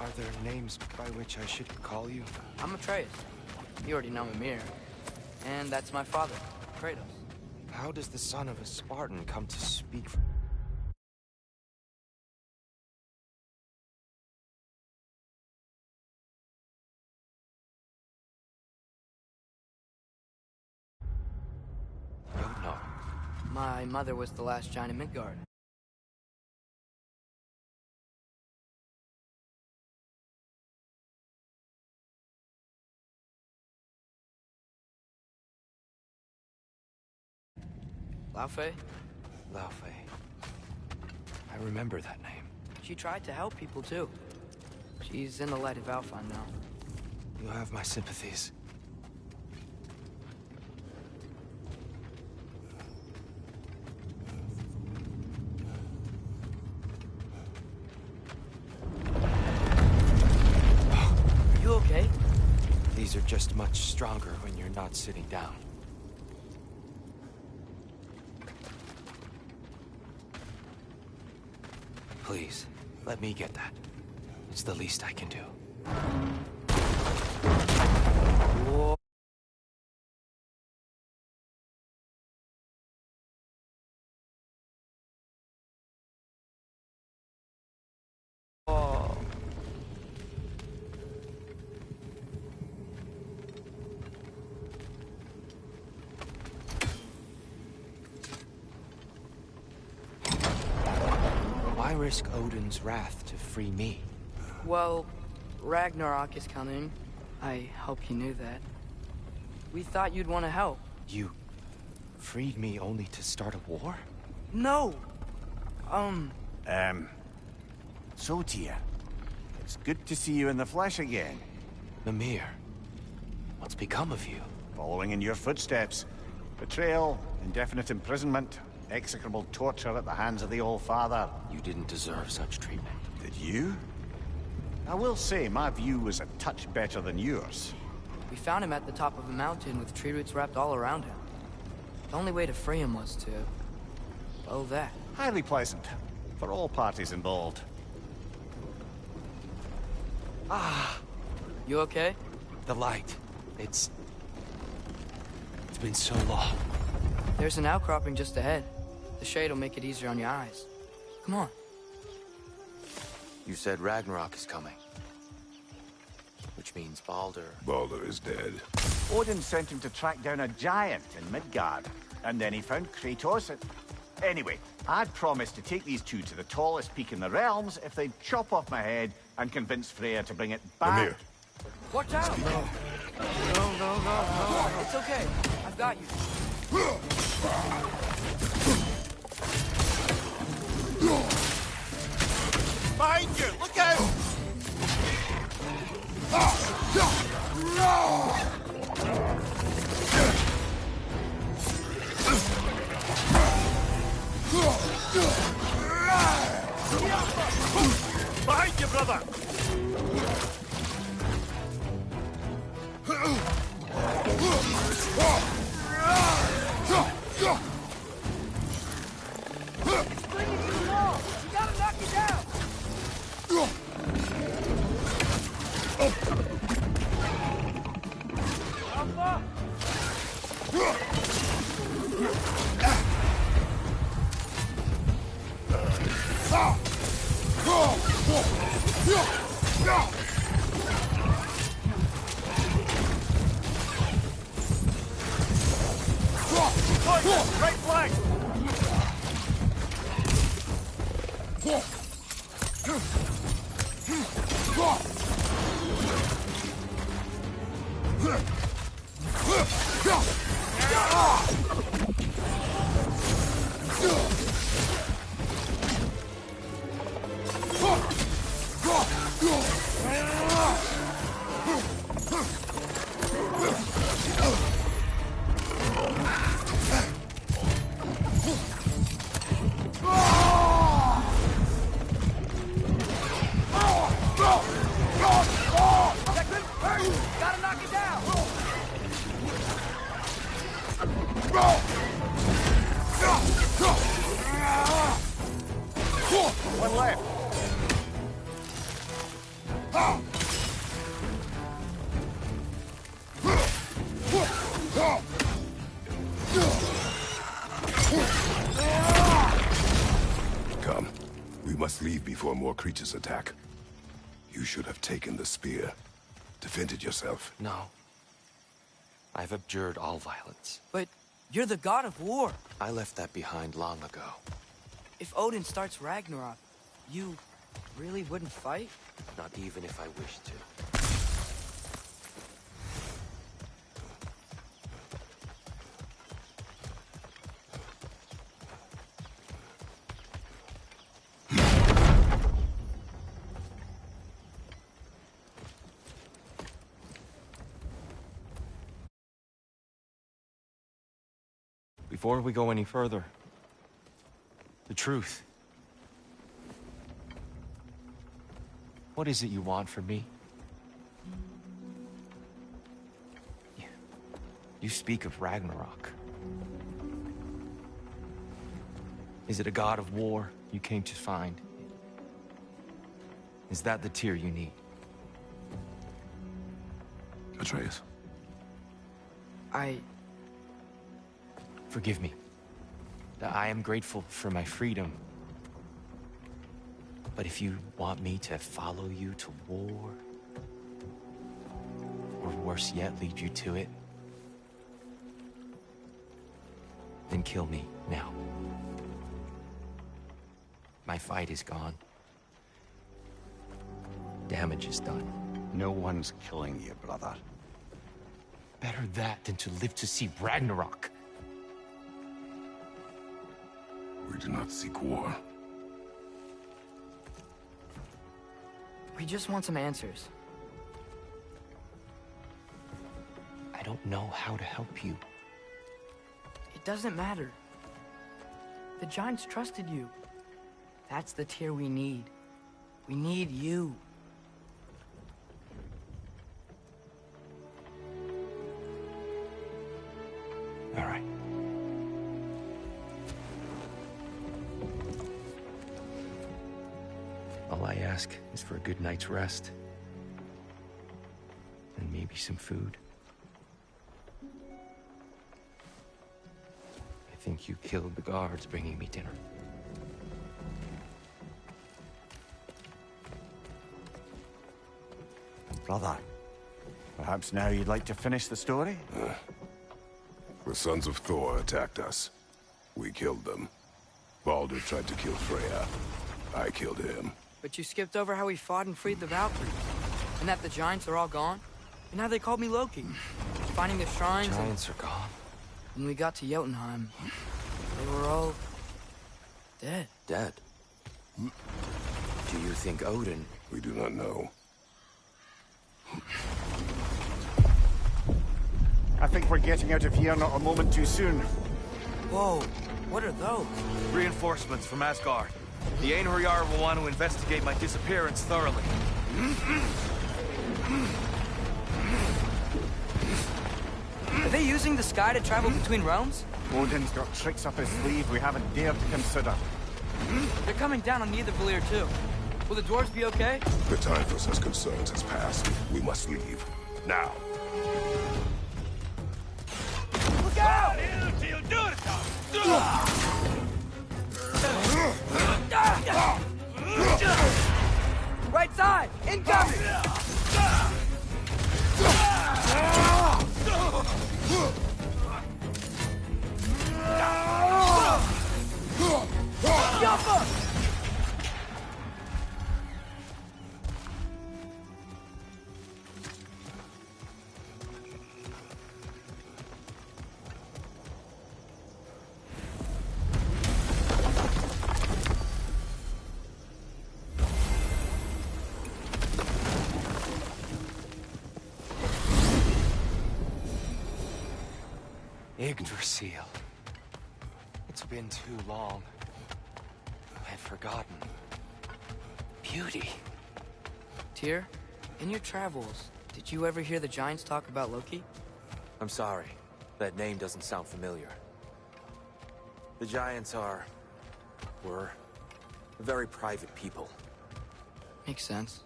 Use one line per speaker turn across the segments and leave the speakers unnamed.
Are there names by which I should call you?
I'm Atreus. You already know Mimir. And that's my father, Kratos.
How does the son of a Spartan come to speak for... Don't know.
My mother was the last giant in Midgard. Laufey?
Laufey. I remember that name.
She tried to help people, too. She's in the light of Alpine now.
You have my sympathies.
Are you okay?
These are just much stronger when you're not sitting down. Please, let me get that. It's the least I can do. Whoa. Oh. Why risk Odin's wrath to free me?
Well, Ragnarok is coming. I hope you knew that. We thought you'd want to help.
You freed me only to start a war?
No!
So, Tyr, it's good to see you in the flesh again.
Mimir, what's become of you?
Following in your footsteps. Betrayal, indefinite imprisonment, execrable torture at the hands of the Old Father.
You didn't deserve such treatment.
Did you? I will say, my view was a touch better than yours.
We found him at the top of a mountain with tree roots wrapped all around him. The only way to free him was to... blow that.
Highly pleasant, for all parties involved.
Ah,
You okay?
the light. It's been so long.
There's an outcropping just ahead. The shade will make it easier on your eyes. Come on.
You said Ragnarok is coming. Which means Baldur.
Baldur is dead.
Odin sent him to track down a giant in Midgard, and then he found Kratos and... Anyway, I'd promised to take these two to the tallest peak in the realms if they'd chop off my head and convince Freya to bring it back.
Mimir.
Watch out! No. No. It's okay. I've got you.
Behind you! Look out! Behind you, brother!
It's bringing you along. You gotta knock it down. Alpha!
Right flank!
Gotta knock it down.
One left.
leave before more creatures attack. You should have taken the spear. Defended yourself.
No. I've abjured all violence.
But you're the god of war.
I left that behind long ago.
If Odin starts Ragnarok, you really wouldn't fight?
Not even if I wished to. Before we go any further, the truth. What is it you want from me? You speak of Ragnarok. Is it a god of war you came to find? Is that the tear you need?
Atreus.
Forgive me. I am grateful for my freedom. But if you want me to follow you to war, or worse yet, lead you to it, then kill me now. My fight is gone. Damage is done.
No one's killing you, brother.
Better that than to live to see Ragnarok.
We do not seek war.
We just want some answers.
I don't know how to help you.
It doesn't matter. The Giants trusted you. That's the tear we need. We need you.
All right. All I ask is for a good night's rest. And maybe some food. I think you killed the guards bringing me dinner.
Brother, perhaps now you'd like to finish the story?
The sons of Thor attacked us. We killed them. Baldur tried to kill Freya. I killed him.
But you skipped over how we fought and freed the Valkyries. And that the Giants are all gone. And how they called me Loki. Finding the shrines
Giants are gone.
When we got to Jotunheim, they were all... dead.
Dead. Do you think Odin...
We do not know.
I think we're getting out of here not a moment too soon.
Whoa, what are those?
Reinforcements from Asgard. The Einherjar will want to investigate my disappearance thoroughly.
Are they using the sky to travel between realms?
Odin's got tricks up his sleeve we haven't dared to consider.
They're coming down on Nidavellir too. Will the dwarves be okay?
The time for such concerns has passed. We must leave. Now.
Look out!
Right side! Incoming! Jumper!
Yggdrasil. It's been too long. I've forgotten. Beauty.
Tyr, in your travels, did you ever hear the Giants talk about Loki?
I'm sorry. That name doesn't sound familiar. The Giants were very private people.
Makes sense.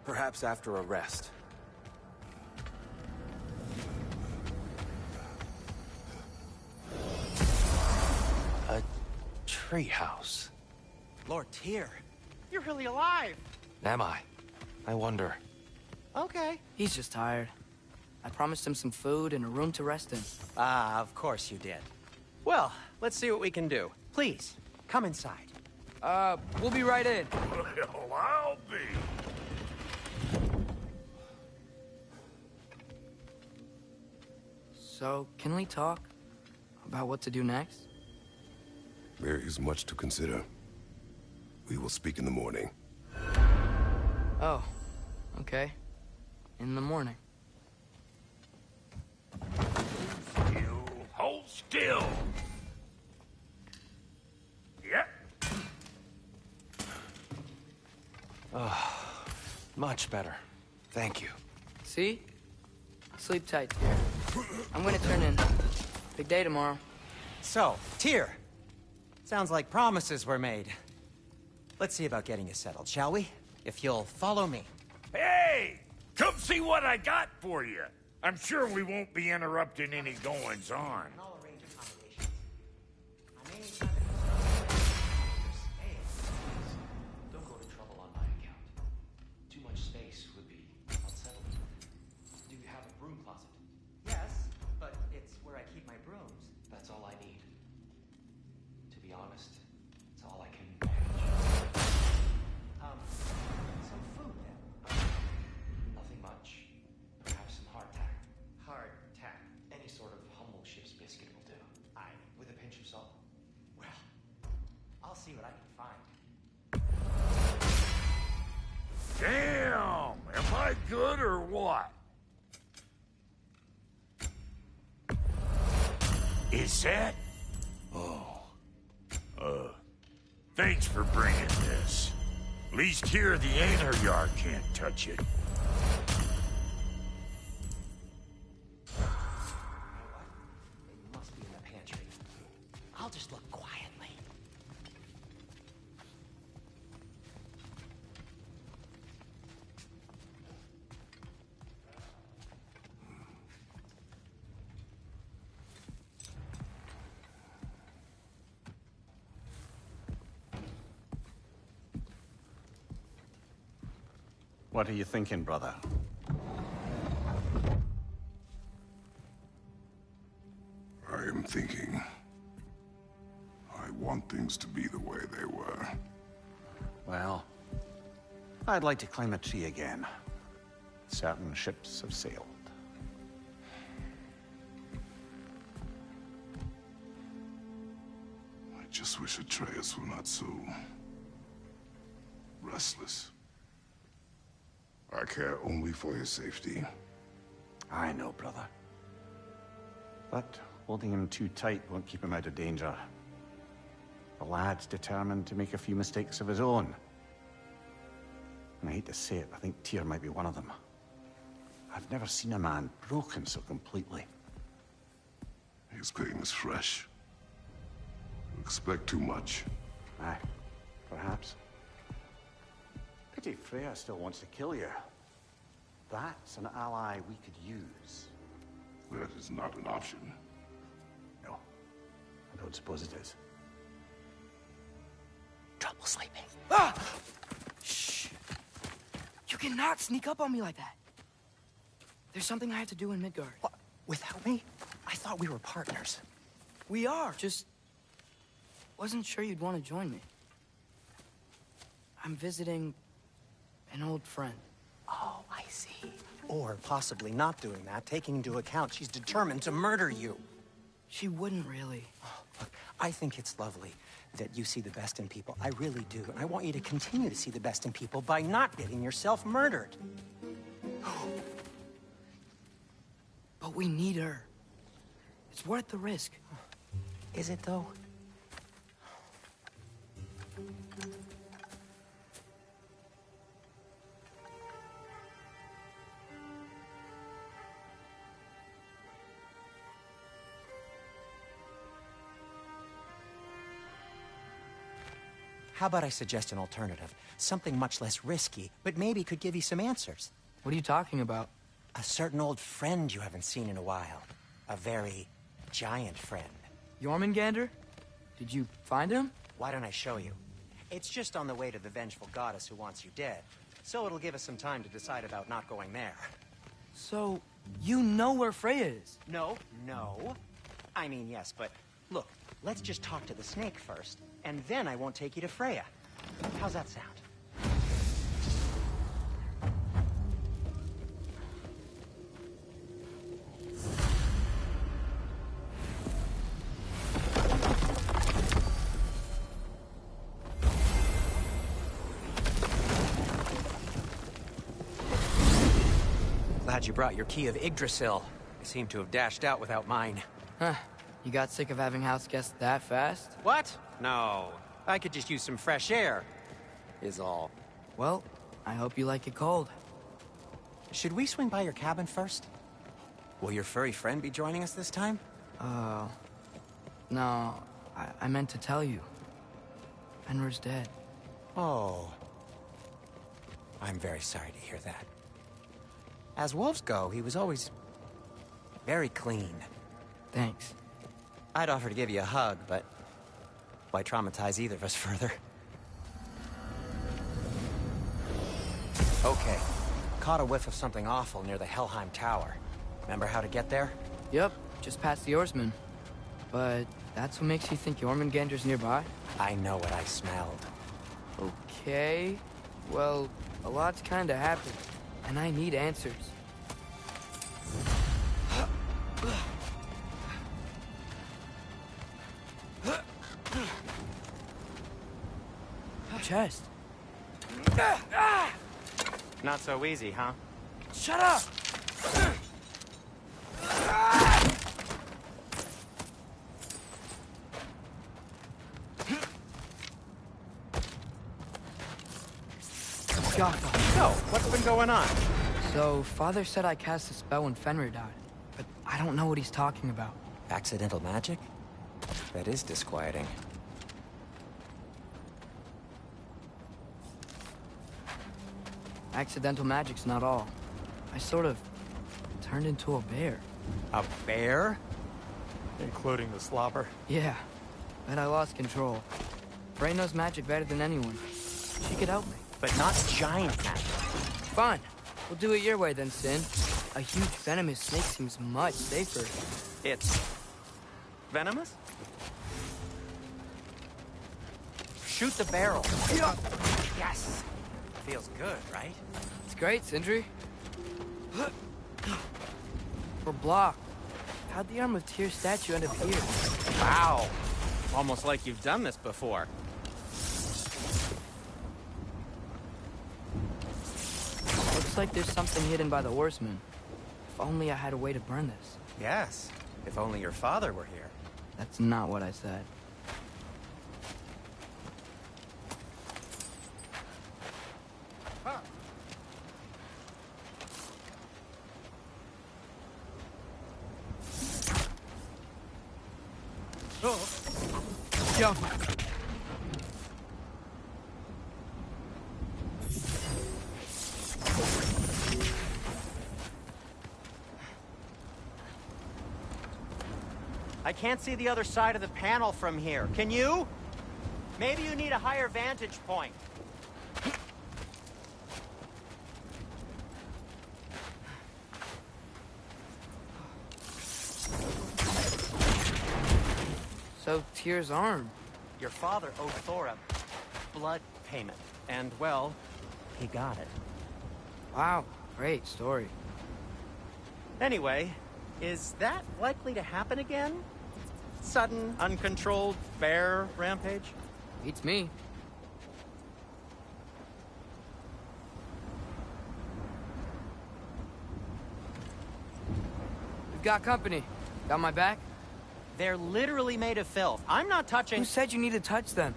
Perhaps after a rest. A treehouse.
Lord Tyr,
You're really alive.
Am I? I wonder.
Okay.
He's just tired. I promised him some food and a room to rest in.
Ah, of course you did. Well, let's see what we can do. Please, come inside.
We'll be right in.
Well, I'll be.
So, can we talk about what to do next?
There is much to consider. We will speak in the morning.
Oh, okay. In the morning.
You hold still. Yep.
Much better. Thank you.
See? Sleep tight, dear. I'm gonna turn in. Big day tomorrow.
So, Tyr. Sounds like promises were made. Let's see about getting you settled, shall we? If you'll follow me.
Hey! Come see what I got for you. I'm sure we won't be interrupting any goings-on.
I'll arrange accommodations. I may need time
Don't go to trouble on my account. Too much space would be unsettling. Do you have a broom closet?
Yes, but it's where I keep my brooms.
That's all I need. To be honest, it's all I can manage.
Some food then.
Nothing much. Perhaps some hardtack.
Hard tack.
Any sort of humble ship's biscuit will do.
Aye.
With a pinch of salt.
Well, I'll see what I can find.
Damn! Am I good or what? Is that? Oh. Thanks for bringing this. At least here the Einherjar can't touch it.
You must be in the pantry. I'll just look quietly.
What are you thinking, brother?
I am thinking. I want things to be the way they were.
Well, I'd like to climb a tree again. Certain ships have sailed.
I just wish Atreus were not so restless. I care only for his safety.
I know, brother. But holding him too tight won't keep him out of danger. The lad's determined to make a few mistakes of his own. And I hate to say it, I think Tyr might be one of them. I've never seen a man broken so completely.
His pain is fresh. You expect too much.
Aye, perhaps. Pity Freya still wants to kill you. That's an ally we could use.
That is not an option.
No, I don't suppose it is.
Trouble sleeping.
Ah! Shh! You cannot sneak up on me like that. There's something I have to do in Midgard.
What? Without me? I thought we were partners.
We are. Just wasn't sure you'd want to join me. I'm visiting an old friend.
Oh, I see. Or possibly not doing that, taking into account she's determined to murder you.
She wouldn't really.
Look, I think it's lovely that you see the best in people. I really do. And I want you to continue to see the best in people by not getting yourself murdered.
But we need her. It's worth the risk.
Is it, though? How about I suggest an alternative? Something much less risky, but maybe could give you some answers.
What are you talking about?
A certain old friend you haven't seen in a while. A very giant friend.
Jormungandr? Did you find him?
Why don't I show you? It's just on the way to the vengeful goddess who wants you dead. So it'll give us some time to decide about not going there.
So, you know where Freya is?
No. I mean, yes, but look, let's just talk to the snake first, and then I won't take you to Freya. How's that sound? Glad you brought your key of Yggdrasil. I seem to have dashed out without mine.
Huh. You got sick of having house guests that fast?
What? No. I could just use some fresh air, is all.
Well, I hope you like it cold.
Should we swing by your cabin first? Will your furry friend be joining us this time?
No. I meant to tell you. Fenrir's dead.
Oh. I'm very sorry to hear that. As wolves go, he was always very clean.
Thanks.
I'd offer to give you a hug, but why traumatize either of us further? Okay. Caught a whiff of something awful near the Helheim Tower. Remember how to get there?
Yep, just past the oarsman. But that's what makes you think Jormungandr's nearby?
I know what I smelled.
Okay. Well, a lot's kinda happened, and I need answers. Chest.
Not so easy, huh?
Shut up!
So, what's been going on?
So, Father said I cast a spell when Fenrir died, but I don't know what he's talking about.
Accidental magic? That is disquieting.
Accidental magic's not all. I sort of turned into a bear.
A bear? Including the slobber?
Yeah, but I lost control. Frey knows magic better than anyone. She could help me.
But not giant magic.
Fine. We'll do it your way then, Sin. A huge venomous snake seems much safer.
It's venomous? Shoot the barrel. Yes. Feels good, right?
It's great, Sindri. We're blocked. How'd the Arm of Tyr statue end up here?
Wow. Almost like you've done this before.
Looks like there's something hidden by the horsemen. If only I had a way to burn this.
Yes. If only your father were here.
That's not what I said. Jump!
I can't see the other side of the panel from here. Can you? Maybe you need a higher vantage point.
So, Tyr's arm.
Your father owed Thor a blood payment. And, well, he got it.
Wow, great story.
Anyway, is that likely to happen again? Sudden, uncontrolled bear rampage?
Beats me. We've got company. Got my back?
They're literally made of filth. I'm not touching...
Who said you need to touch them?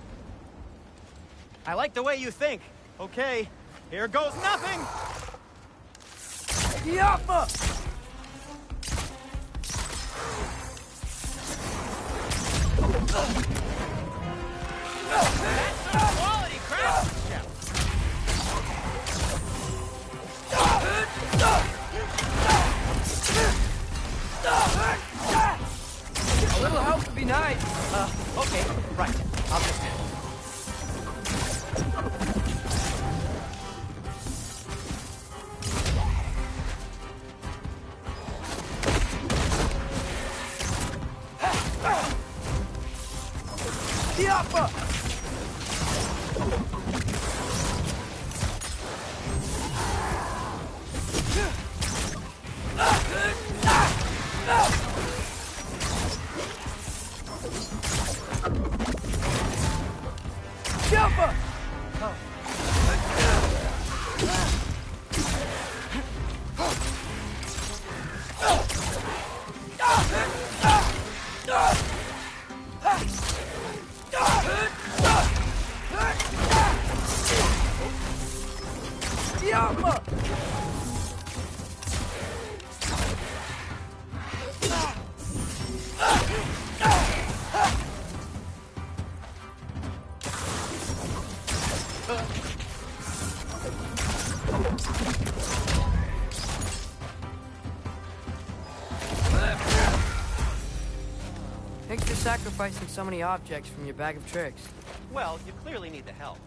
I like the way you think. Okay, here goes nothing!
Yappa!
That's some quality craftsmanship!
A little help would be nice.
Okay, right. I'll just handle it.
Thanks for sacrificing so many objects from your bag of tricks.
Well, you clearly need the help.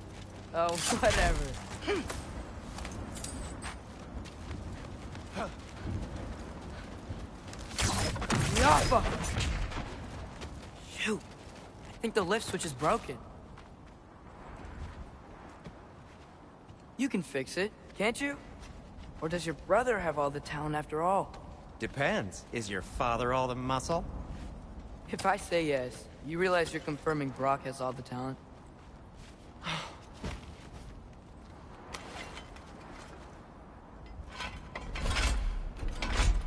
Oh, whatever. Yappa! Shoot. I think the lift switch is broken. You can fix it, can't you? Or does your brother have all the talent after all?
Depends. Is your father all the muscle?
If I say yes, you realize you're confirming Brock has all the talent?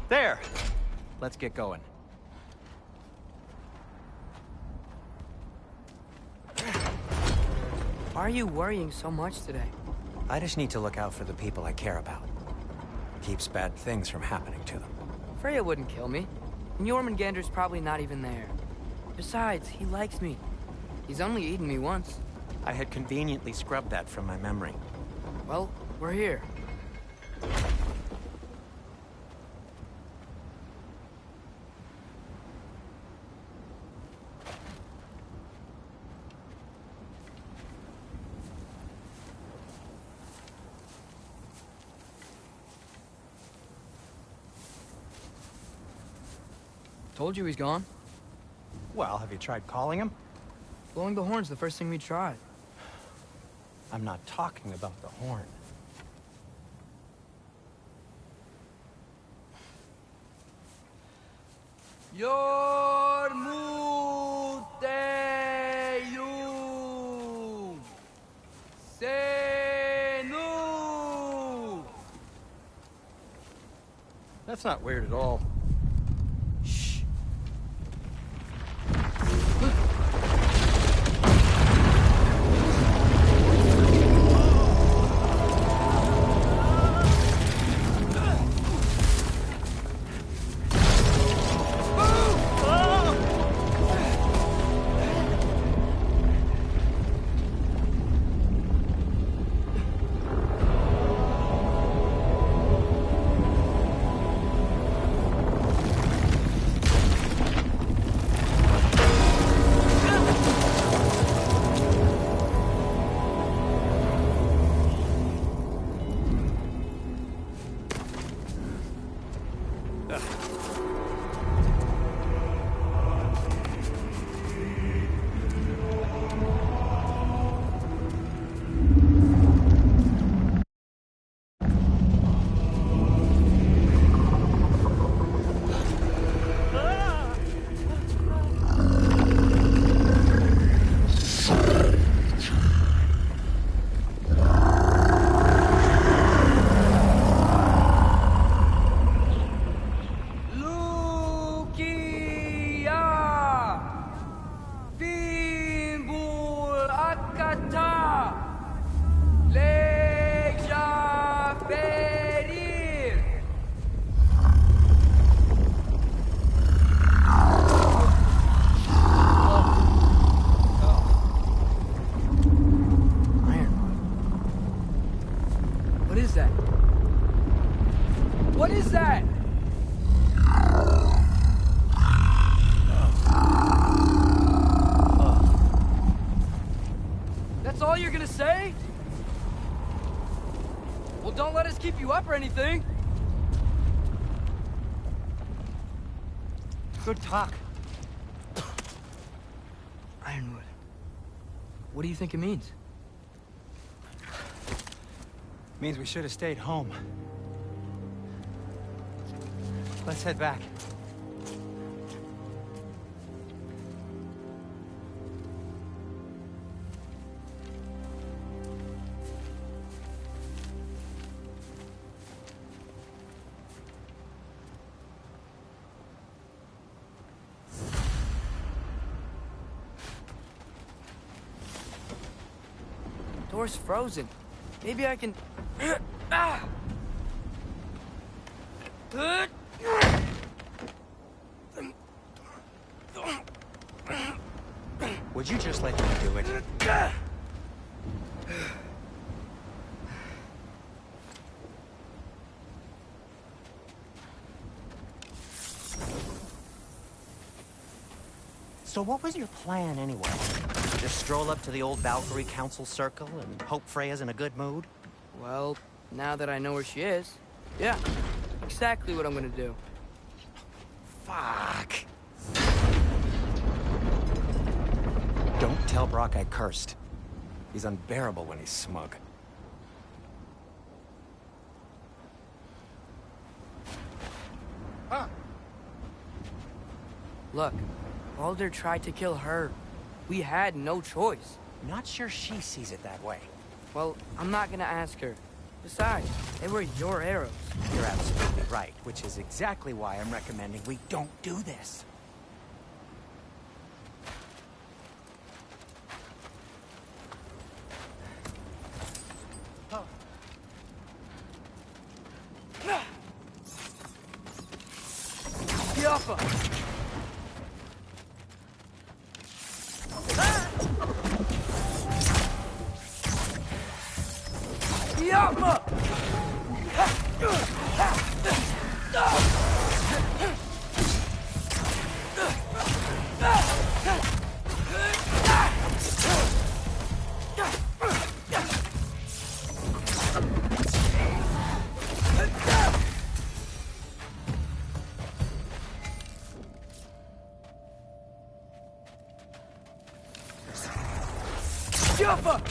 There! Let's get going.
Why are you worrying so much today?
I just need to look out for the people I care about. Keeps bad things from happening to them.
Freya wouldn't kill me. And Jormungandr's probably not even there. Besides, he likes me. He's only eaten me once.
I had conveniently scrubbed that from my memory.
Well, we're here. Told you he's gone.
Well, have you tried calling him?
Blowing the horn's the first thing we tried.
I'm not talking about the horn.
Yormuteyum Senu.
That's not weird at all.
Shh. What is that? That's all you're gonna say? Well, don't let us keep you up or anything.
Good talk.
Ironwood. What do you think it means?
Means we should have stayed home. Let's head back.
Door's frozen. Maybe I can... Ah!
Would you just let me do it? So what was your plan anyway? Just stroll up to the old Valkyrie Council circle and hope Freya's in a good mood?
Well, now that I know where she is, yeah, exactly what I'm gonna do.
Fuck. Don't tell Brock I cursed. He's unbearable when he's smug.
Look, Baldur tried to kill her. We had no choice.
Not sure she sees it that way.
Well, I'm not gonna ask her. Besides, they were your arrows.
You're absolutely right, which is exactly why I'm recommending we don't do this.
Yappa! Yappa! Yappa!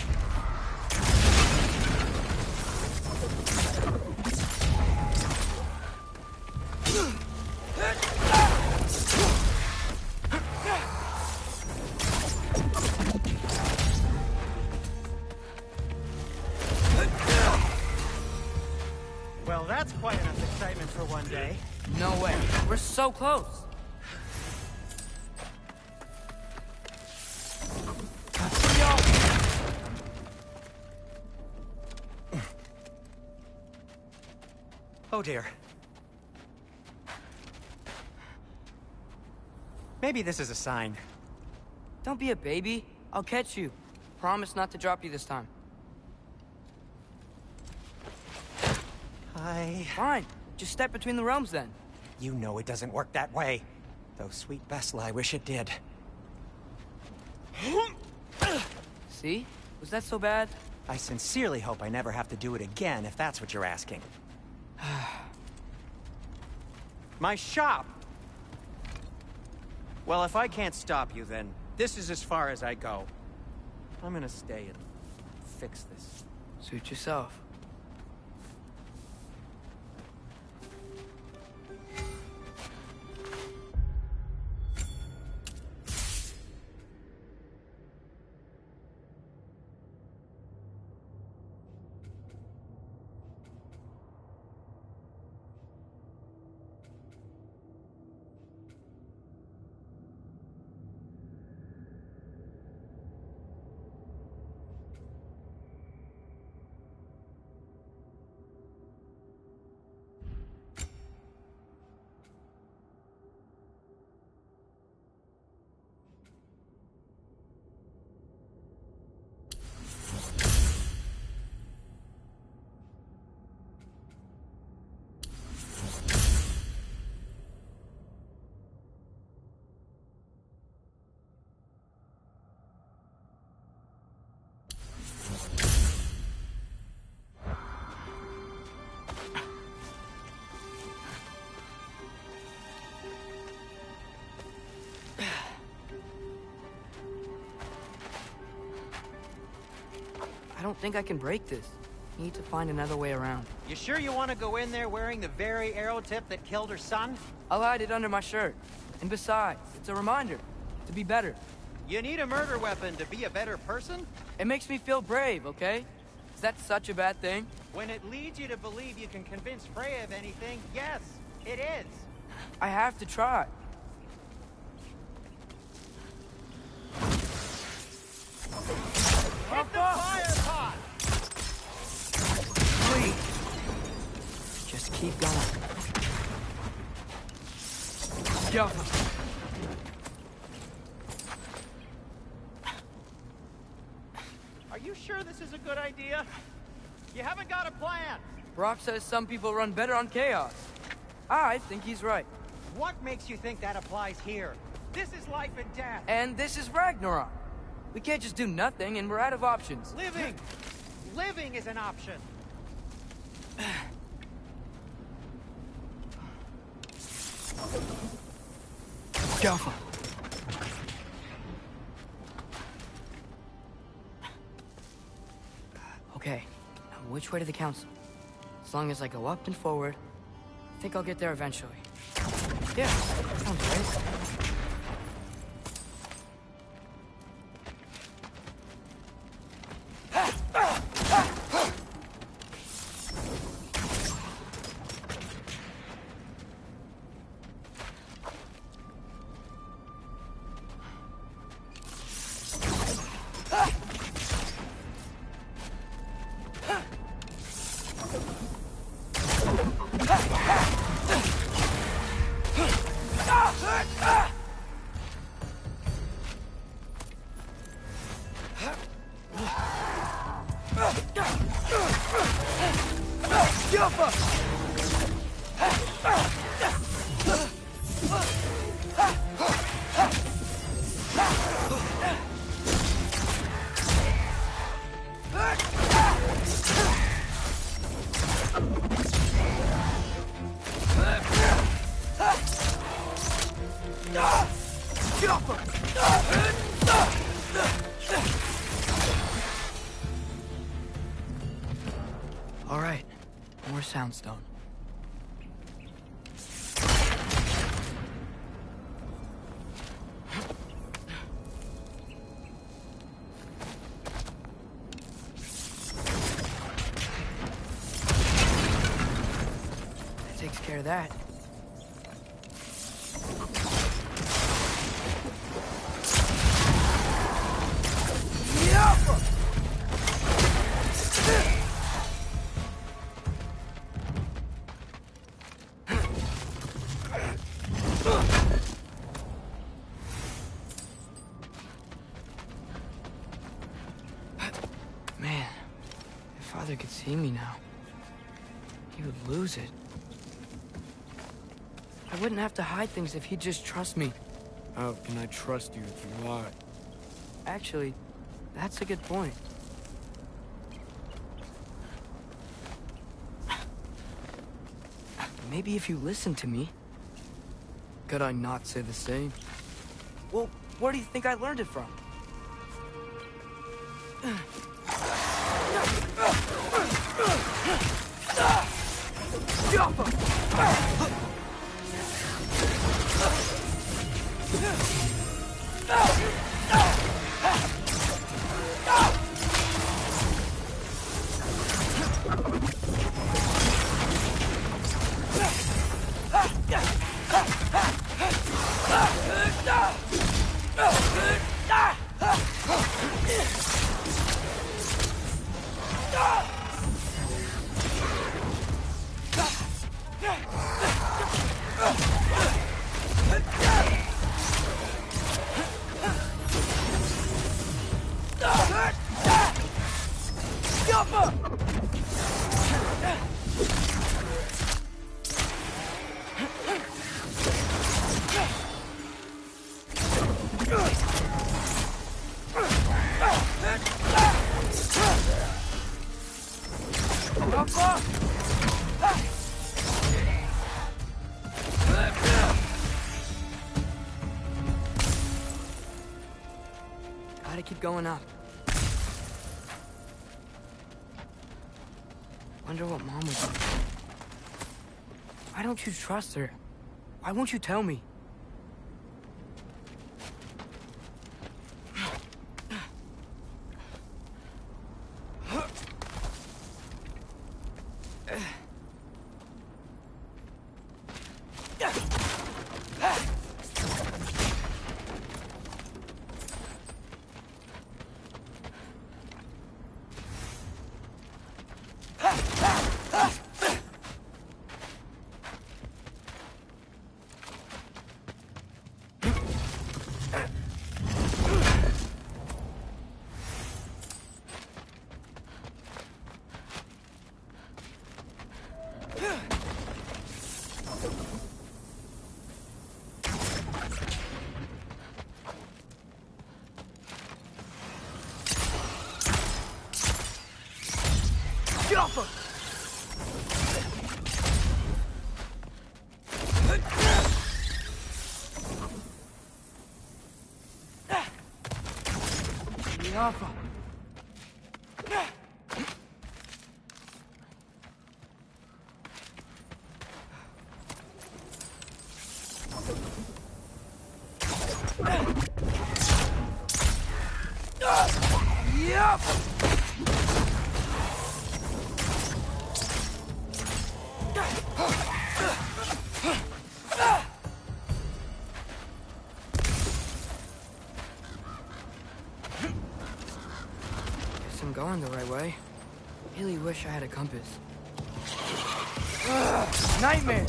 Well, that's quite enough excitement for one day.
No way. We're so close.
Oh dear. Maybe this is a sign.
Don't be a baby. I'll catch you. Promise not to drop you this time. Fine. Just step between the realms then.
You know it doesn't work that way. Though sweet Bessel, I wish it did.
See? Was that so bad?
I sincerely hope I never have to do it again, if that's what you're asking. My shop! Well, if I can't stop you, then this is as far as I go. I'm gonna stay and fix this.
Suit yourself. don't think I can break this. Need to find another way around.
You sure you want to go in there wearing the very arrow tip that killed her son?
I'll hide it under my shirt. And besides, it's a reminder to be better.
You need a murder weapon to be a better person?
It makes me feel brave, okay? Is that such a bad thing?
When it leads you to believe you can convince Freya of anything, yes, it is.
I have to try.
Hit the fire pot!
Please. Just keep going. Go.
Are you sure this is a good idea? You haven't got a plan.
Brock says some people run better on chaos. I think he's right.
What makes you think that applies here? This is life and death.
And this is Ragnarok. We can't just do nothing, and we're out of options.
Living! Living is an option.
Go. Okay, now which way to the council? As long as I go up and forward, I think I'll get there eventually. Yeah, sounds right. All right, more soundstone. That takes care of that. Man, if Father could see me now, he would lose it. I wouldn't have to hide things if he'd just trust me.
How can I trust you if you lie?
Actually, that's a good point. Maybe if you listen to me.
Could I not say the same?
Well, where do you think I learned it from? Gotta keep going up. Wonder what Mom would do. Why don't you trust her? Why won't you tell me? Get off her! Get off her! Yep! Guess I'm going the right way. Really wish I had a compass. Nightmare!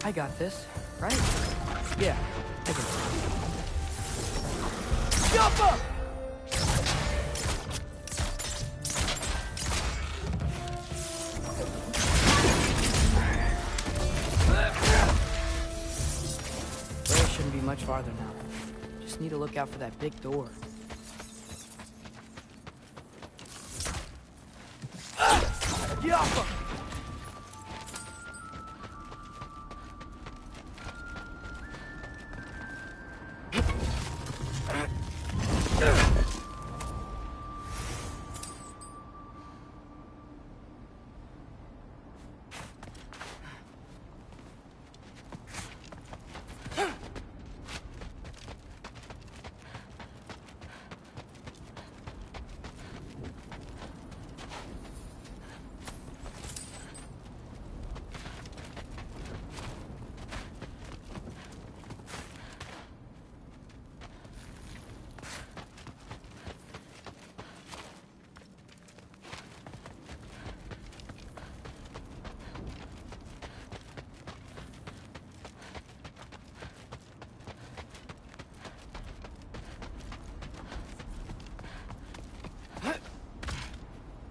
I got this, right? Yeah, I got this. Jump up! Where shouldn't be much farther now. Just need to look out for that big door. Yappa!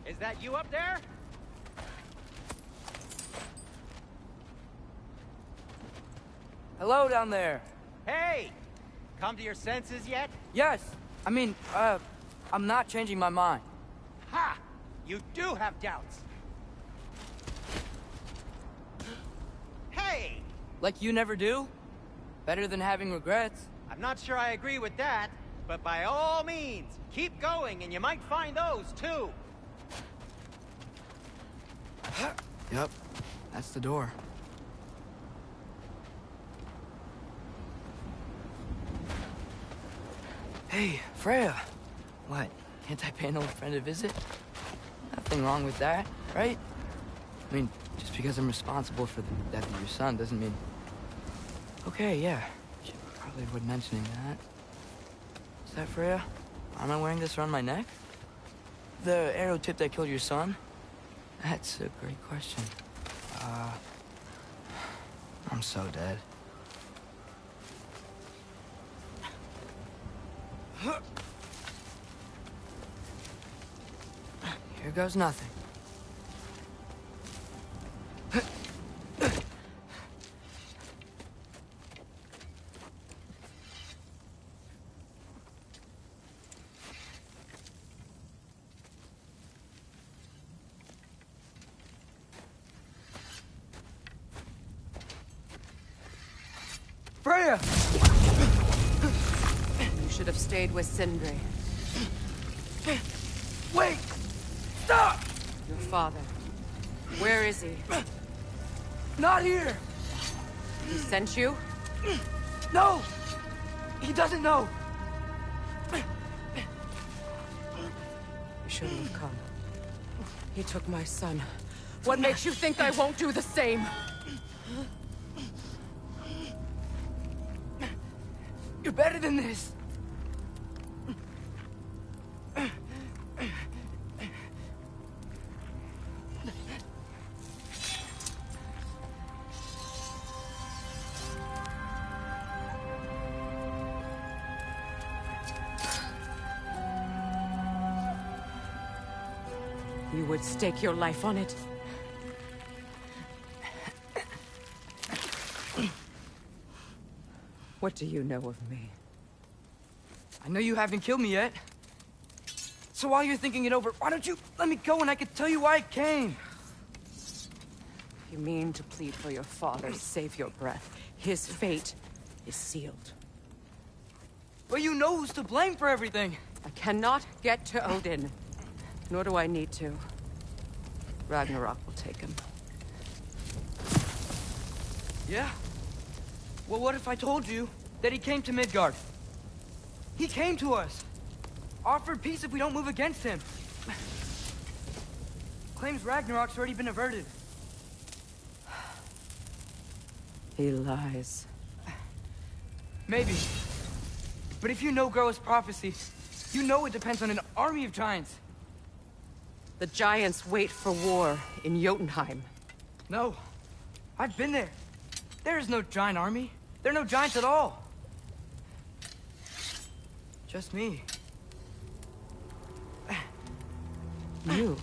Is that you up there?
Hello down there.
Hey! Come to your senses yet?
Yes, I mean, I'm not changing my mind.
Ha! You do have doubts. Hey!
Like you never do? Better than having regrets.
I'm not sure I agree with that, but by all means, keep going and you might find those too.
Yep, that's the door. Hey, Freya. What? Can't I pay an old friend a visit? Nothing wrong with that, right? I mean, just because I'm responsible for the death of your son doesn't mean... Okay, yeah. Should probably avoid mentioning that. Is that Freya? Am I wearing this around my neck? The arrow tip that killed your son? That's a great question. I'm so dead. Here goes nothing. Freya!
You should have stayed with Sindri.
Wait! Stop!
Your father. Where is he?
Not here!
He sent you?
No! He doesn't know!
You shouldn't have come. He took my son. What makes you think I won't do the same?
You're better than this!
You would stake your life on it? What do you know of me?
I know you haven't killed me yet. So while you're thinking it over, why don't you let me go and I can tell you why I came?
You mean to plead for your father, save your breath. His fate is sealed.
But you know who's to blame for everything.
I cannot get to Odin. Nor do I need to. Ragnarok will take him.
Yeah? Well, what if I told you that he came to Midgard? He came to us. Offered peace if we don't move against him. Claims Ragnarok's already been averted.
He lies.
Maybe. But if you know Groa's prophecy, you know it depends on an army of giants.
The giants wait for war in Jotunheim.
No. I've been there. There is no giant army. There are no giants at all. Just me.
You.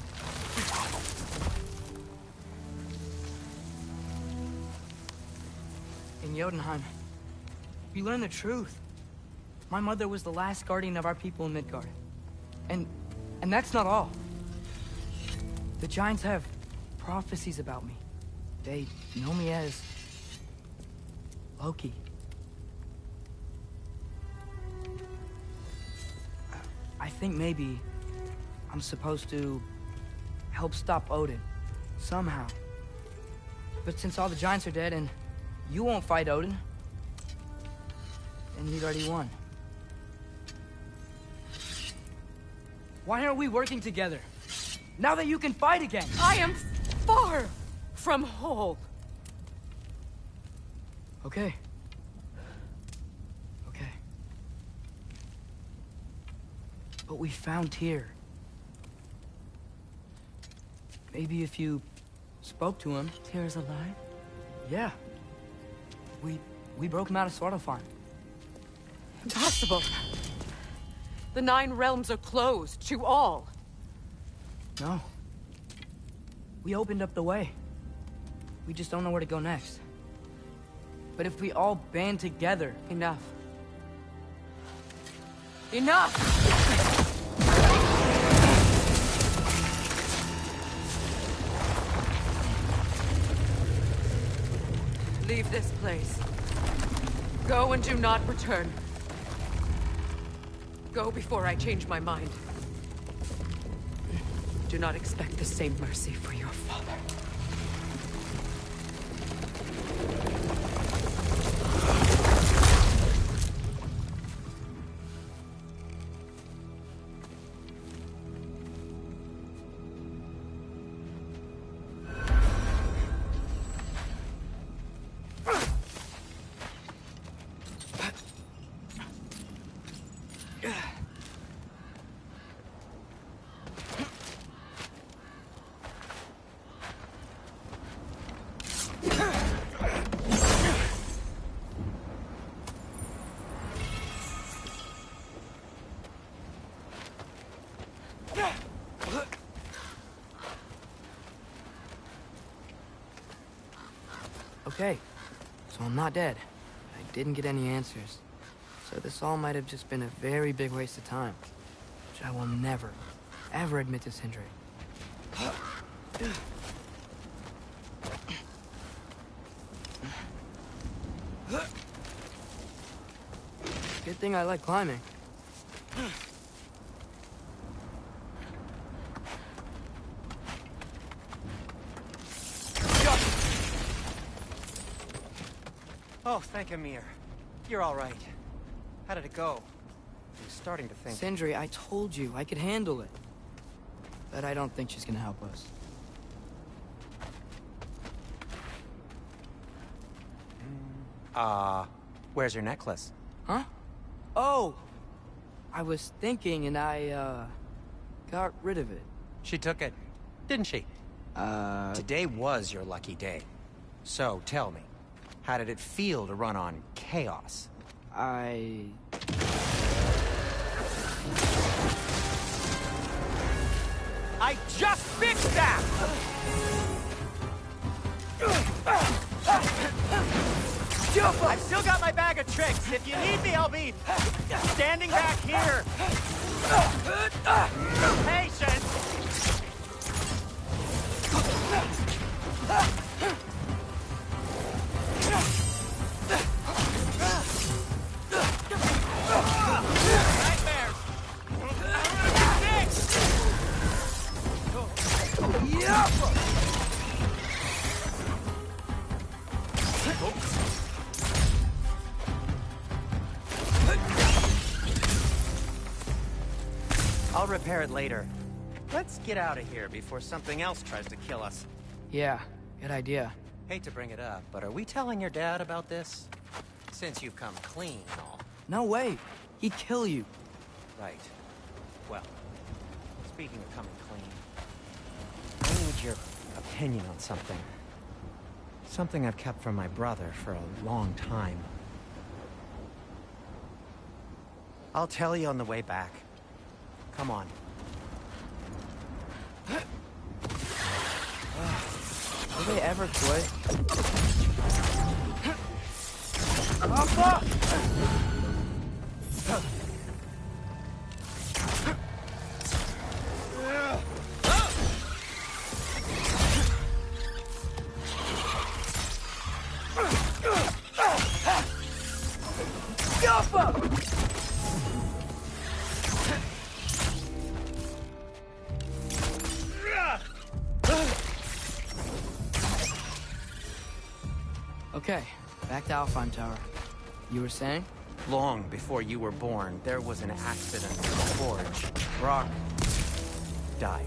In Jotunheim, we learned the truth. My mother was the last guardian of our people in Midgard. And that's not all. The giants have prophecies about me. They know me as Loki. I think maybe I'm supposed to help stop Odin, somehow. But since all the giants are dead and you won't fight Odin, then he'd already won. Why aren't we working together? Now that you can fight again!
I am far from whole.
Okay. Okay. But we found Tyr. Maybe if you spoke to him...
Tyr's alive?
Yeah. We broke him out of Svartalfheim.
Impossible. The 9 realms are closed to all.
No. We opened up the way. We just don't know where to go next. But if we all band together...
Enough. Enough! Leave this place. Go and do not return. Go before I change my mind. Do not expect the same mercy for your father.
Okay, so I'm not dead. I didn't get any answers. So this all might have just been a very big waste of time. Which I will never, ever admit to Sindri. Good thing I like climbing.
Oh, thank Amir. You're all right. How did it go? I was starting to think...
Sindri, I told you I could handle it. But I don't think she's gonna help us.
Where's your necklace?
Huh? Oh! I was thinking and I, got rid of it.
She took it, didn't she? Today was your lucky day. So, tell me, how did it feel to run on chaos?
I
just fixed that! I've still got my bag of tricks. If you need me, I'll be standing back here. Patience! Nightmares! I'll repair it later. Let's get out of here before something else tries to kill us.
Yeah, good idea.
Hate to bring it up, but are we telling your dad about this? Since you've come clean and all.
No way. He'd kill you.
Right. Well, speaking of coming clean, I need your opinion on something. Something I've kept from my brother for a long time. I'll tell you on the way back. Come on.
Will they ever quit? Okay, back to Alfheim Tower. You were saying?
Long before you were born, there was an accident in the forge. Brock died.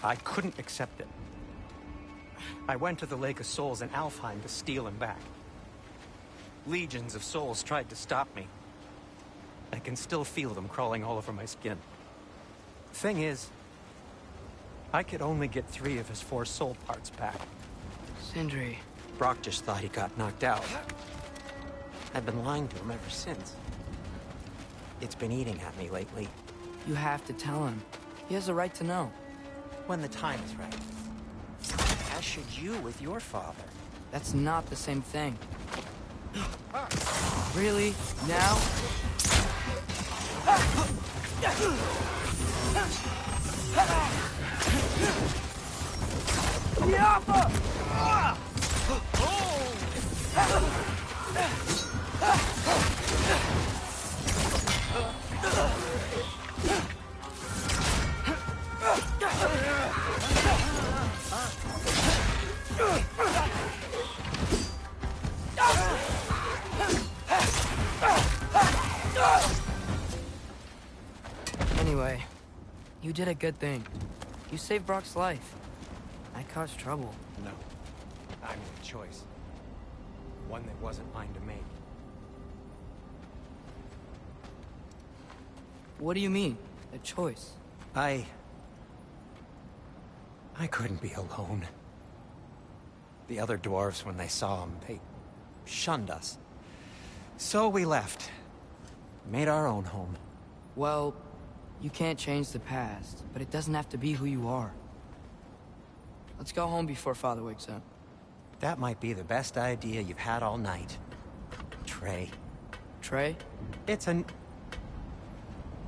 I couldn't accept it. I went to the Lake of Souls in Alfheim to steal him back. Legions of souls tried to stop me. I can still feel them crawling all over my skin. Thing is, I could only get 3 of his 4 soul parts back.
Sindri.
Brock just thought he got knocked out. I've been lying to him ever since. It's been eating at me lately.
You have to tell him. He has a right to know.
When the time is right. As should you with your father.
That's not the same thing. Really? Now? Anyway, you did a good thing. You saved Brock's life. I caused trouble.
No. I made a choice. One that wasn't mine to make.
What do you mean? A choice?
I couldn't be alone. The other dwarves, when they saw him, they shunned us. So we left. Made our own home.
Well, you can't change the past, but it doesn't have to be who you are. Let's go home before Father wakes up.
That might be the best idea you've had all night. Trey.
Trey?
It's an...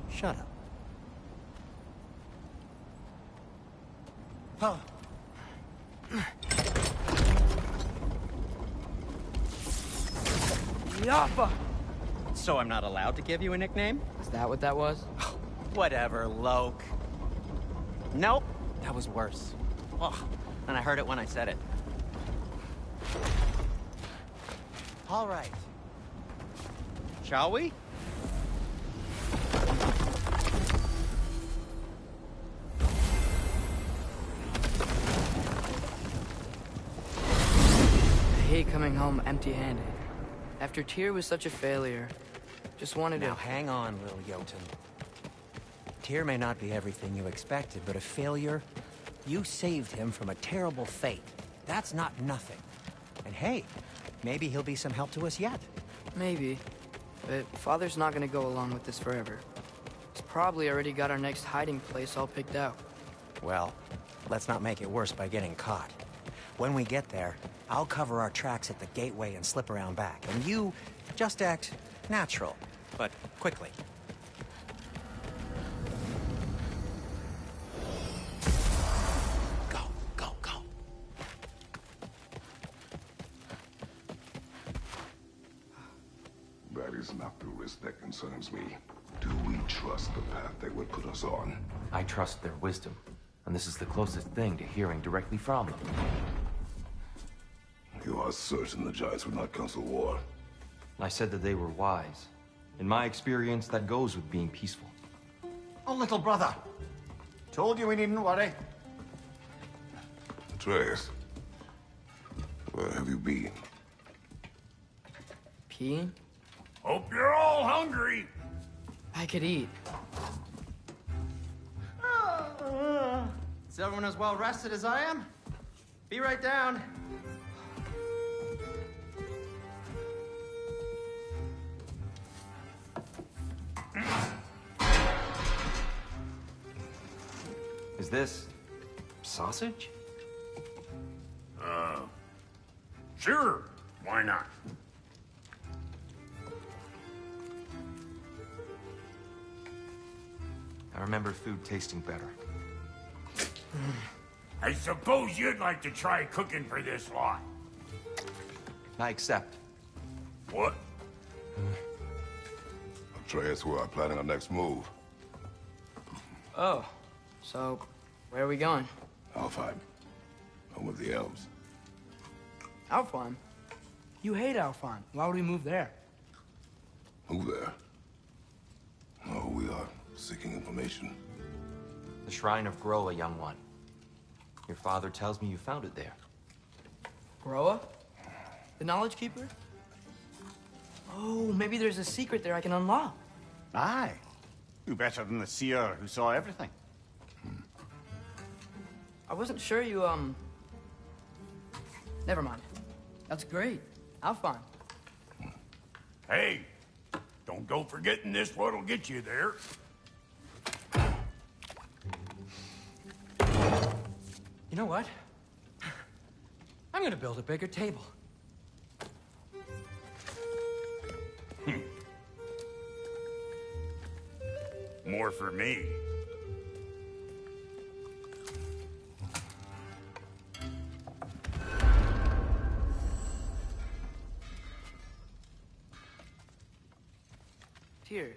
Shut up. Huh.
Yappa!
So I'm not allowed to give you a nickname?
Is that what that was?
Whatever, Loke. Nope, that was worse. Oh, and I heard it when I said it. All right. Shall we?
I hate coming home empty-handed. After Tyr was such a failure, just wanted to...
Now hang on, little Jotun. Tyr may not be everything you expected, but a failure? You saved him from a terrible fate. That's not nothing. And hey, maybe he'll be some help to us yet.
Maybe. But Father's not gonna go along with this forever. He's probably already got our next hiding place all picked out.
Well, let's not make it worse by getting caught. When we get there, I'll cover our tracks at the gateway and slip around back. And you just act natural, but quickly. Go, go, go.
That is not the risk that concerns me. Do we trust the path they would put us on?
I trust their wisdom, and this is the closest thing to hearing directly from them.
You are certain the Giants would not counsel war?
I said that they were wise. In my experience, that goes with being peaceful.
Oh, little brother. Told you we needn't worry.
Atreus, where have you been?
Peeing?
Hope you're all hungry.
I could eat.
Is everyone as well rested as I am?
Be right down.
Is this sausage?
Sure, why not?
I remember food tasting better.
I suppose you'd like to try cooking for this lot.
I accept.
What?
Atreus, we are planning our next move.
Oh, so where are we going?
Alfheim. Home of the elves.
Alfheim? You hate Alfheim. Why would we move there?
Move there. No, we are seeking information.
The Shrine of Groa, young one. Your father tells me you found it there.
Groa? The Knowledge Keeper? Oh, maybe there's a secret there I can unlock.
Aye. Who better than the seer who saw everything?
I wasn't sure you, Never mind. That's great. Alfheim.
Hey, don't go forgetting this what'll get you there.
You know what? I'm gonna build a bigger table.
More for me.
Tyr,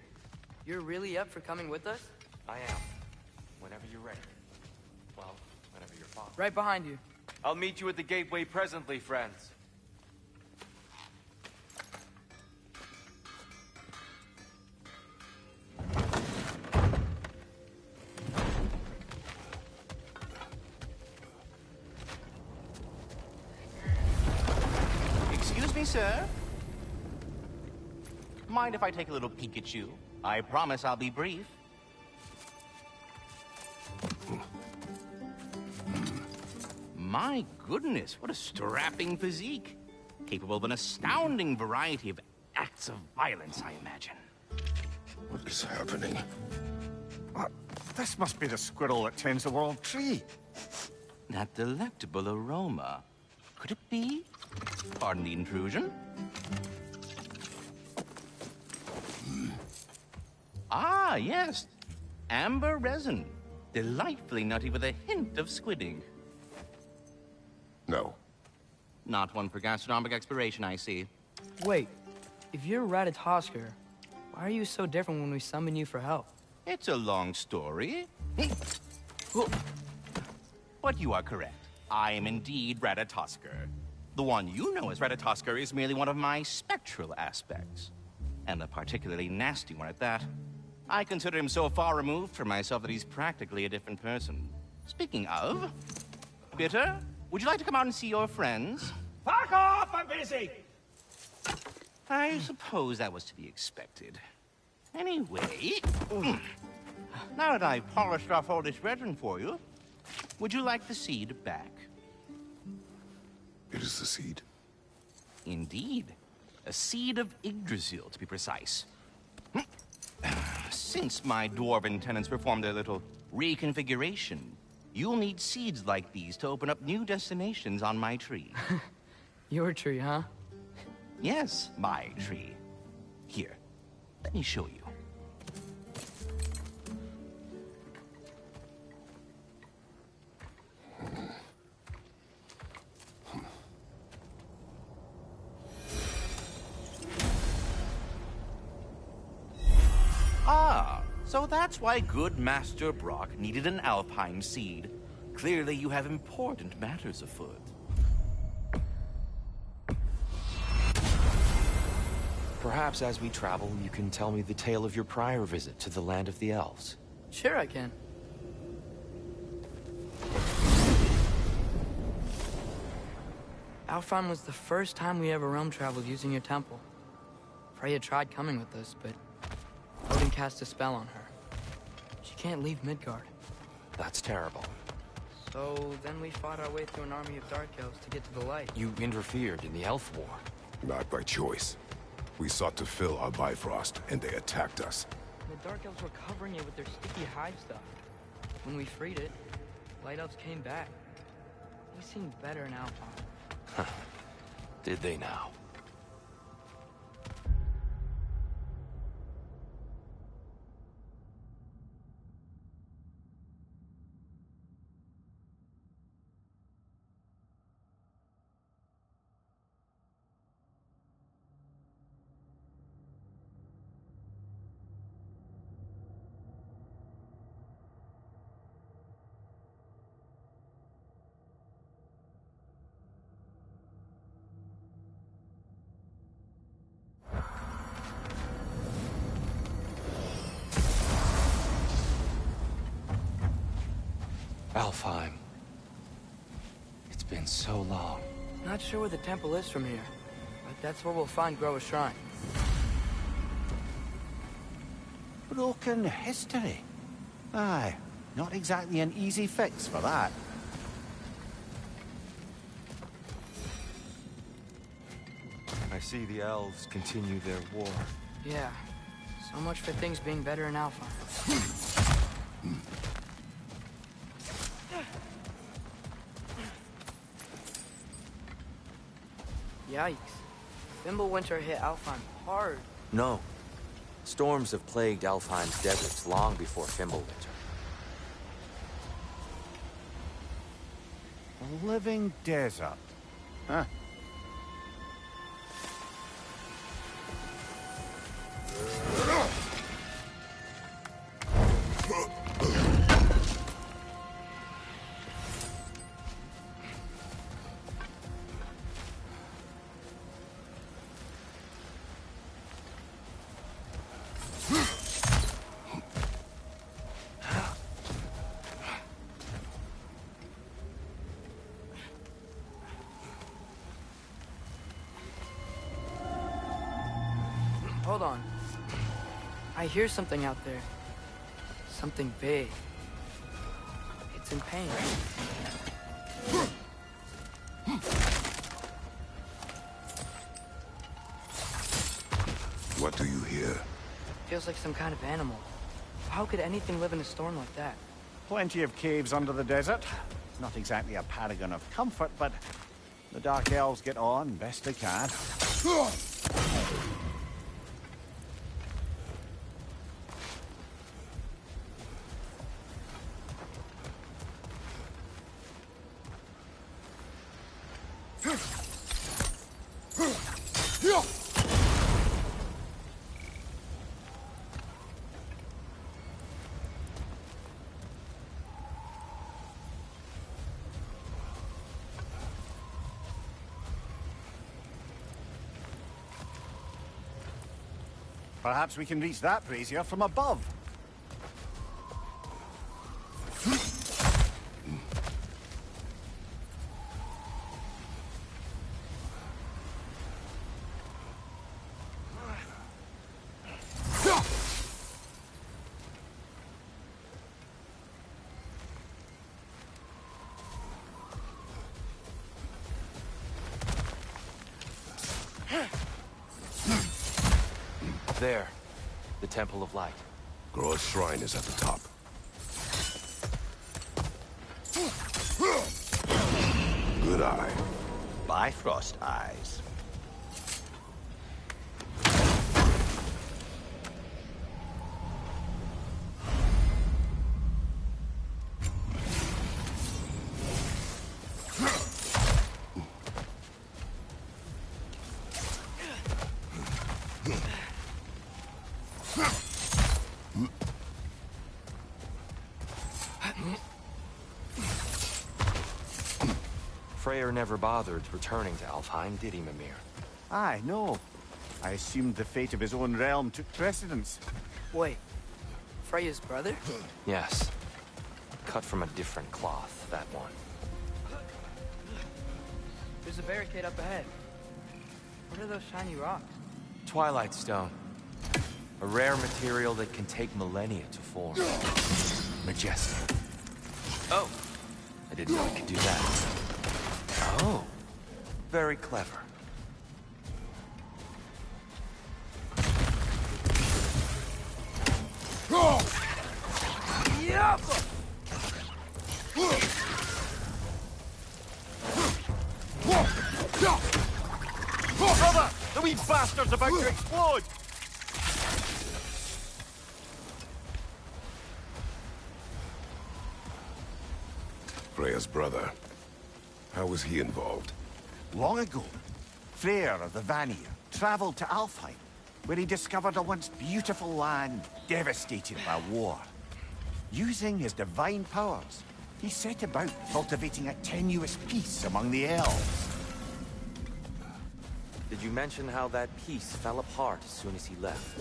you're really up for coming with us?
I am. Whenever you're ready. Well, whenever you're father.
Right behind you.
I'll meet you at the gateway presently, friends.
Excuse me, sir. Mind if I take a little peek at you? I promise I'll be brief. My goodness, what a strapping physique. Capable of an astounding variety of acts of violence, I imagine.
What is happening?
This must be the squirrel that tends the world tree.
That delectable aroma. Could it be? Pardon the intrusion. Ah, yes. Amber resin. Delightfully nutty with a hint of squidding.
No.
Not one for gastronomic exploration, I see.
Wait, if you're Ratatoskr, why are you so different when we summon you for help?
It's a long story. But you are correct. I am indeed Ratatoskr. The one you know as Ratatoskr is merely one of my spectral aspects. And a particularly nasty one at that. I consider him so far removed from myself that he's practically a different person. Speaking of... Bitter, would you like to come out and see your friends?
Fuck off! I'm busy!
I suppose that was to be expected. Anyway... Now that I've polished off all this resin for you, would you like the seed back?
It is the seed.
Indeed. A seed of Yggdrasil, to be precise. Since my dwarven tenants performed their little reconfiguration, you'll need seeds like these to open up new destinations on my tree.
Your tree, huh?
Yes, my tree. Here, let me show you. Ah, so that's why good Master Brock needed an Alpine seed. Clearly you have important matters afoot.
Perhaps as we travel, you can tell me the tale of your prior visit to the land of the elves.
Sure I can. Alfheim was the first time we ever realm traveled using your temple. Freya tried coming with us, but Odin cast a spell on her. She can't leave Midgard.
That's terrible.
So then we fought our way through an army of Dark Elves to get to the light.
You interfered in the Elf War.
Not by choice. We sought to fill our Bifrost, and they attacked us.
The Dark Elves were covering it with their sticky hive stuff. When we freed it, Light Elves came back. They seemed better in Alpine.
Did they now? Alfheim. It's been so long.
Not sure where the temple is from here, but that's where we'll find Groa's Shrine.
Broken history. Aye, not exactly an easy fix for that.
I see the elves continue their war.
Yeah, so much for things being better in Alpine. Yikes. Fimbulwinter hit Alfheim hard.
No. Storms have plagued Alfheim's deserts long before Fimbulwinter.
A living desert. Huh.
Hold on. I hear something out there. Something big. It's in pain.
What do you hear?
Feels like some kind of animal. How could anything live in a storm like that?
Plenty of caves under the desert. Not exactly a paragon of comfort, but the Dark Elves get on best they can. Perhaps we can reach that brazier from above.
There. The Temple of Light.
Groa's Shrine is at the top. Good eye.
Bifrost eyes.
Freyr never bothered returning to Alfheim, did he, Mimir?
Aye, no. I assumed the fate of his own realm took precedence.
Wait. Freya's brother?
Yes. Cut from a different cloth, that one.
There's a barricade up ahead. What are those shiny rocks?
Twilight Stone. A rare material that can take millennia to form. Majestic. Oh! A didn't know it could do that. Oh, very clever.
Brother! The wee bastard's about to explode!
Freya's brother. How was he involved?
Long ago, Freyr of the Vanir traveled to Alfheim, where he discovered a once beautiful land devastated by war. Using his divine powers, he set about cultivating a tenuous peace among the elves.
Did you mention how that peace fell apart as soon as he left?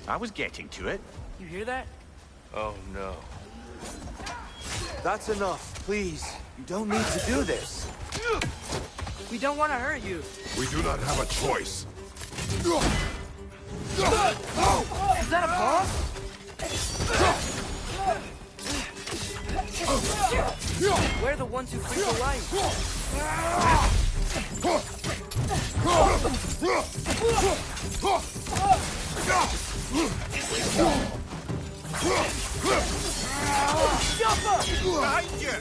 I was getting to it.
You hear that?
Oh no. That's enough, please. You don't need to do this.
We don't want to hurt you.
We do not have a choice.
Is that a bomb? We're the ones who freak the light.
Behind you!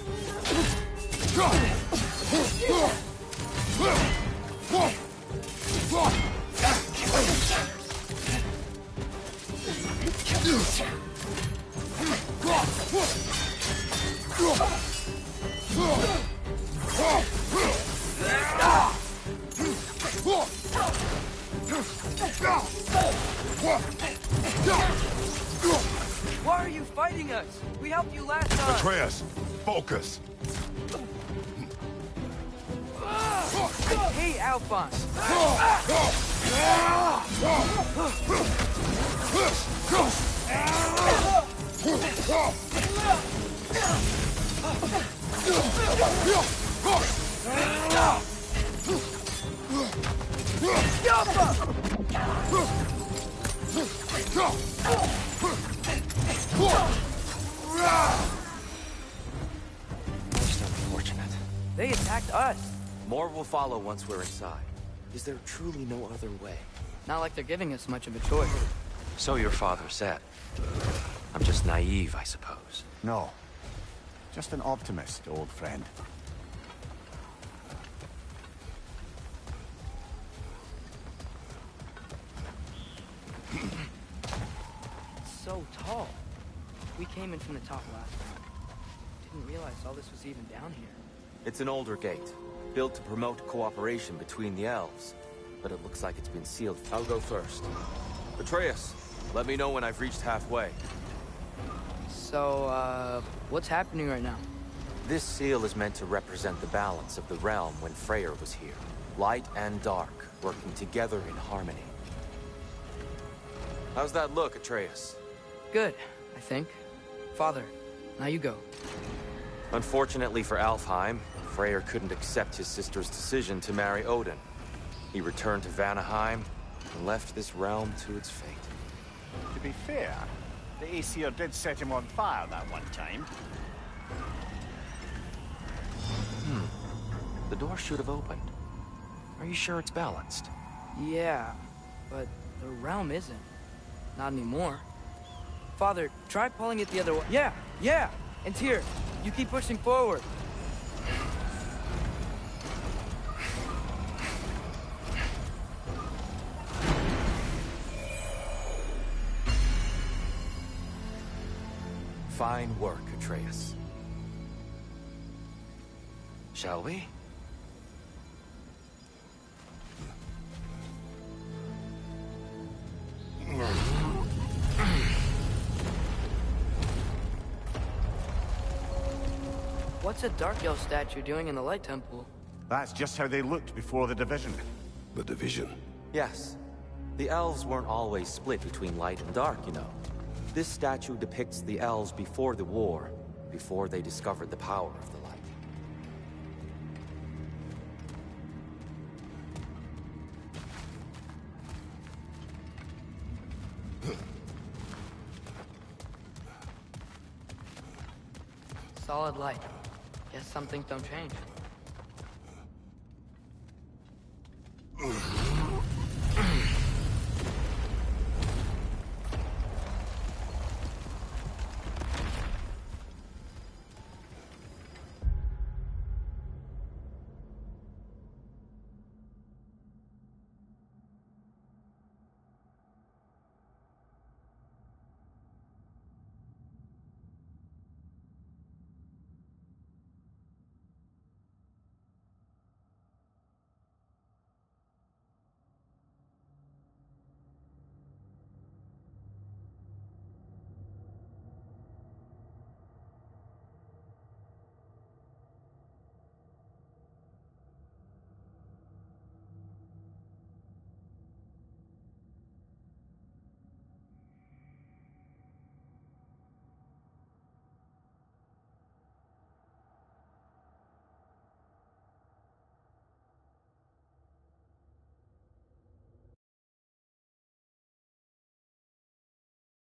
Why are you fighting us? We helped you last time.
Atreus, focus.
Hey, Alphonse.
Most unfortunate.
They attacked us.
More will follow once we're inside. Is there truly no other way?
Not like they're giving us much of a choice.
So your father said. I'm just naive, I suppose.
No. Just an optimist, old friend.
So tall. We came in from the top last time. Didn't realize all this was even down here.
It's an older gate, built to promote cooperation between the elves. But it looks like it's been sealed. I'll go first. Atreus, let me know when I've reached halfway.
So, what's happening right now?
This seal is meant to represent the balance of the realm when Freyr was here. Light and dark, working together in harmony. How's that look, Atreus?
Good, I think. Father, now you go.
Unfortunately for Alfheim, Freyr couldn't accept his sister's decision to marry Odin. He returned to Vanaheim and left this realm to its fate.
To be fair, the Aesir did set him on fire that one time.
The door should have opened. Are you sure it's balanced?
Yeah, but the realm isn't. Not anymore. Father, try pulling it the other way. Yeah! And here, you keep pushing forward.
Fine work, Atreus. Shall we?
What's a Dark Elf statue doing in the Light Temple?
That's just how they looked before the division.
The division.
Yes. The elves weren't always split between light and dark, you know. This statue depicts the elves before the war, before they discovered the power of the light.
Solid light. Guess some things don't change.